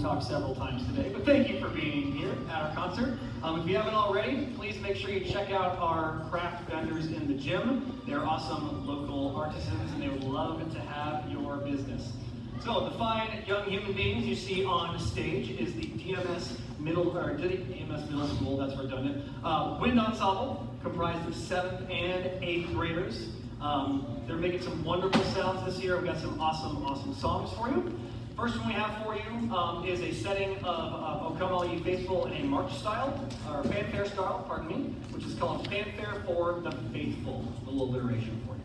talk several times today, but thank you for being here at our concert. If you haven't already, please make sure you check out our craft vendors in the gym. They're awesome local artisans, and they would love to have your business. So the fine young human beings you see on stage is the DMS Middle School, that's redundant, wind ensemble, comprised of 7th and 8th graders. They're making some wonderful sounds this year. We've got some awesome songs for you. First one we have for you is a setting of O Come All Ye Faithful in a march style, or fanfare style, pardon me, which is called Fanfare for the Faithful. A little alliteration for you.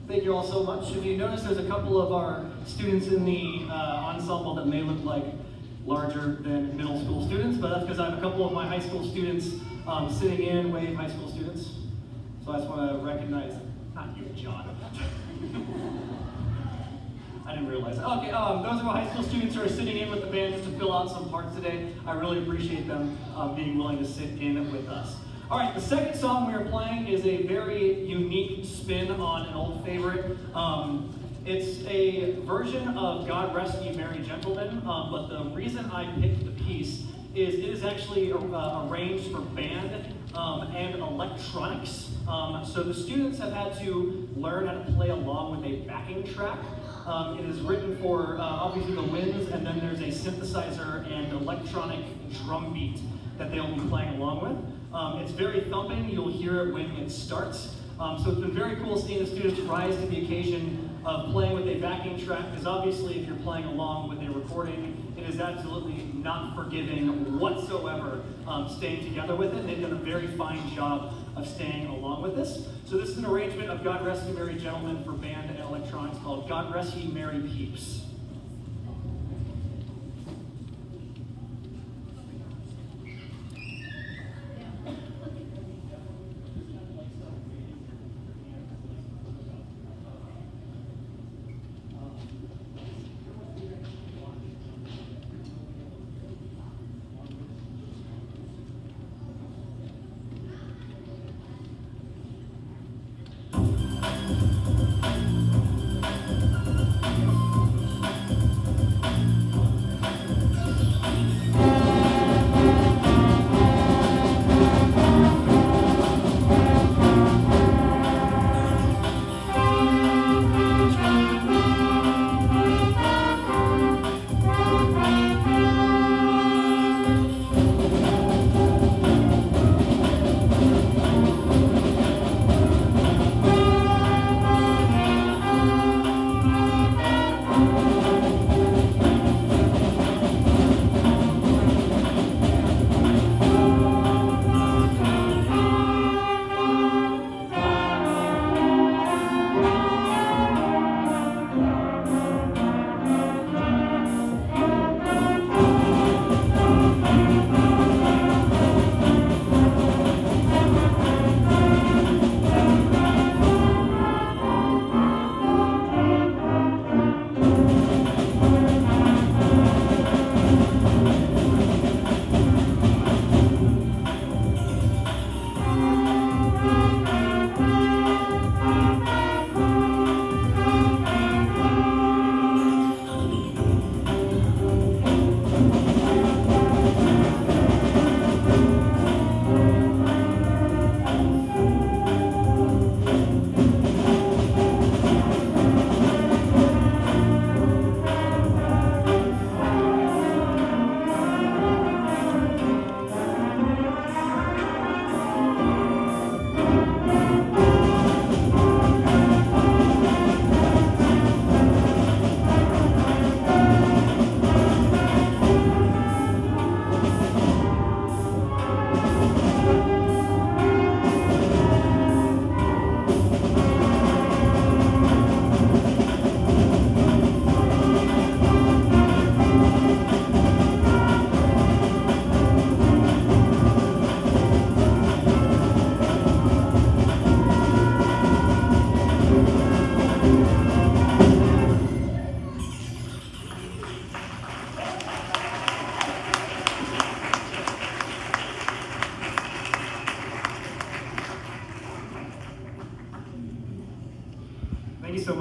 Thank you all so much. If you notice, there's a couple of our students in the ensemble that may look like larger than middle school students, but that's because I have a couple of my high school students sitting in, wave high school students. So I just want to recognize, not you, John. I didn't realize that. Okay, those are my high school students who are sitting in with the band just to fill out some parts today. I really appreciate them being willing to sit in with us. All right, the second song we are playing is a very unique spin on an old favorite. It's a version of God Rest Ye Merry Gentlemen, but the reason I picked the piece is it is actually arranged for band and electronics. So the students have had to learn how to play along with a backing track. It is written for obviously the winds, and then there's a synthesizer and electronic drum beat that they'll be playing along with. It's very thumping. You'll hear it when it starts. So it's been very cool seeing the students rise to the occasion of playing with a backing track, because obviously if you're playing along with a recording, it is absolutely not forgiving whatsoever staying together with it. They've done a very fine job of staying along with this. So this is an arrangement of God Rest Ye Merry Gentlemen for band and electronics called God Rest Ye Merry Peeps.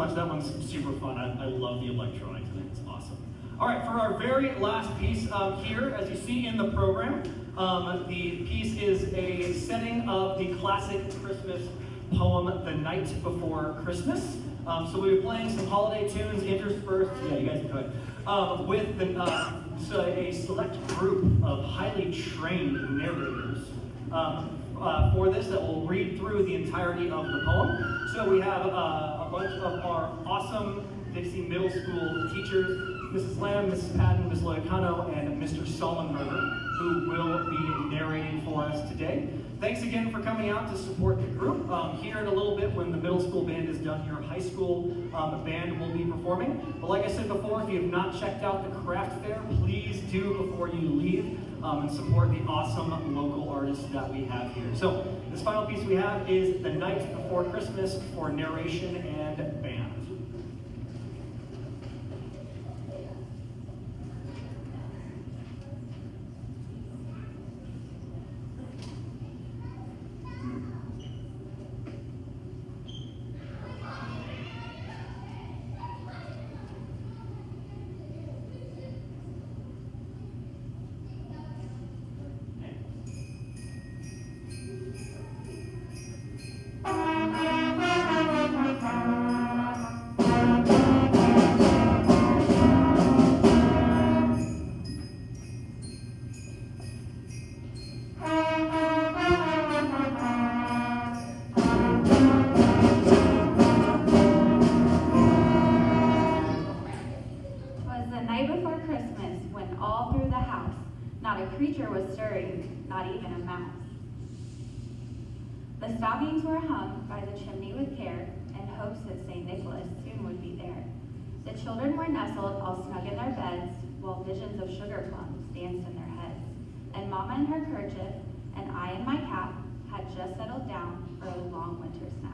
much. That one's super fun. I love the electronics in it. It's awesome. All right, for our very last piece here, as you see in the program, the piece is a setting of the classic Christmas poem, The Night Before Christmas. So we'll be playing some holiday tunes interspersed, yeah, you guys can go ahead, with a select group of highly trained narrators for this that will read through the entirety of the poem. So we have a bunch of our awesome Dixie Middle School teachers, Mrs. Lamb, Mrs. Patton, Ms. Loicano, and Mr. Sollenberger, who will be narrating for us today. Thanks again for coming out to support the group. Here in a little bit, when the middle school band is done, your high school band will be performing. But like I said before, if you have not checked out the craft fair, please do before you leave and support the awesome local artists that we have here. So this final piece we have is The Night Before Christmas for narration and band. The stockings were hung by the chimney with care, in hopes that St. Nicholas soon would be there. The children were nestled all snug in their beds, while visions of sugar plums danced in their heads. And Mama in her kerchief, and I in my cap, had just settled down for a long winter's nap.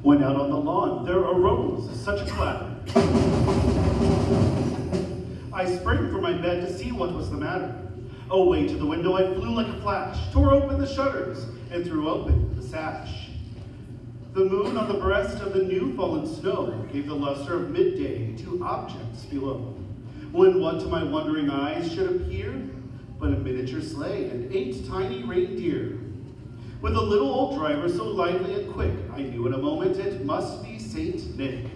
When out on the lawn there arose such a clatter. I sprang from my bed to see what was the matter. Away to the window I flew like a flash, tore open the shutters, and threw open the sash. The moon on the breast of the new fallen snow gave the luster of midday to objects below, when what to my wondering eyes should appear but a miniature sleigh and 8 tiny reindeer. With a little old driver so lively and quick, I knew in a moment it must be Saint Nick.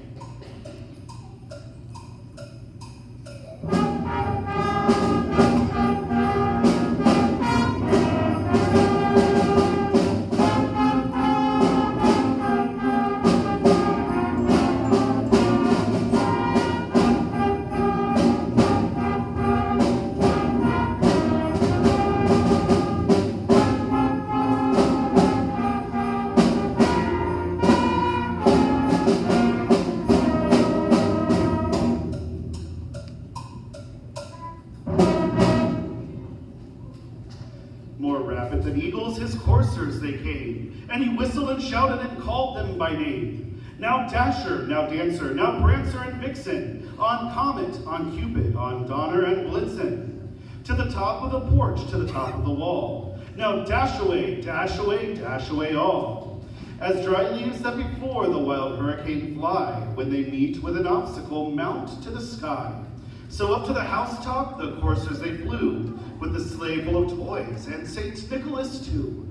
More rapid than eagles, his coursers they came, and he whistled and shouted and called them by name. Now Dasher, now Dancer, now Prancer and Vixen, on Comet, on Cupid, on Donner and Blitzen, to the top of the porch, to the top of the wall. Now dash away, dash away, dash away all. As dry leaves that before the wild hurricane fly, when they meet with an obstacle, mount to the sky. So up to the housetop the coursers they flew, with the sleigh full of toys, and St. Nicholas too.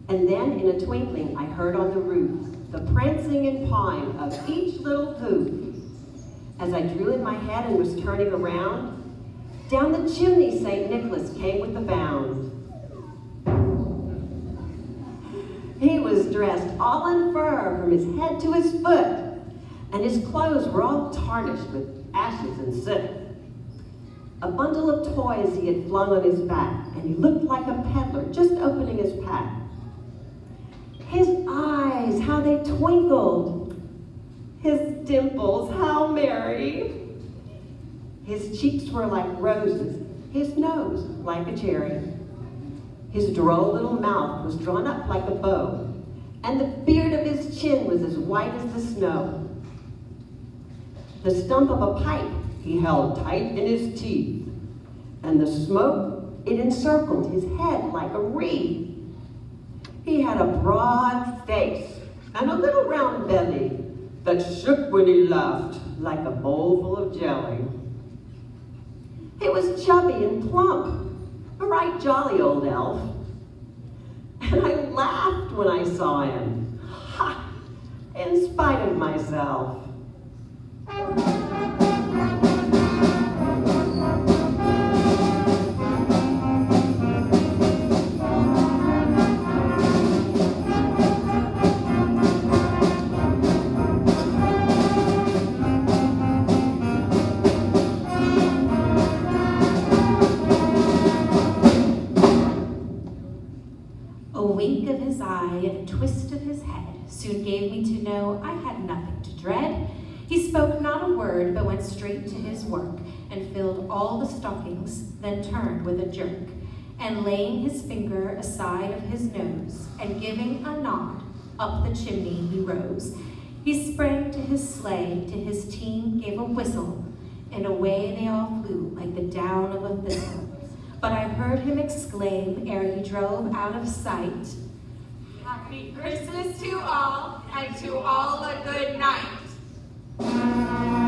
And then in a twinkling I heard on the roof the prancing and pawing of each little hoof. As I drew in my head and was turning around, down the chimney St. Nicholas came with a bound. He was dressed all in fur from his head to his foot, and his clothes were all tarnished with ashes and soot. A bundle of toys he had flung on his back, and he looked like a peddler just opening his pack. His eyes, how they twinkled. His dimples, how merry. His cheeks were like roses, his nose like a cherry. His droll little mouth was drawn up like a bow, and the beard of his chin was as white as the snow. The stump of a pipe he held tight in his teeth, and the smoke, it encircled his head like a wreath. He had a broad face and a little round belly that shook when he laughed like a bowl full of jelly. He was chubby and plump, a right jolly old elf. And I laughed when I saw him, ha, in spite of myself. Of his eye and a twist of his head soon gave me to know I had nothing to dread. He spoke not a word, but went straight to his work, and filled all the stockings, then turned with a jerk, and laying his finger aside of his nose, and giving a nod, up the chimney he rose. He sprang to his sleigh, to his team gave a whistle, and away they all flew like the down of a thistle. But I heard him exclaim, ere he drove out of sight, "Happy Christmas to all, and to all a good night."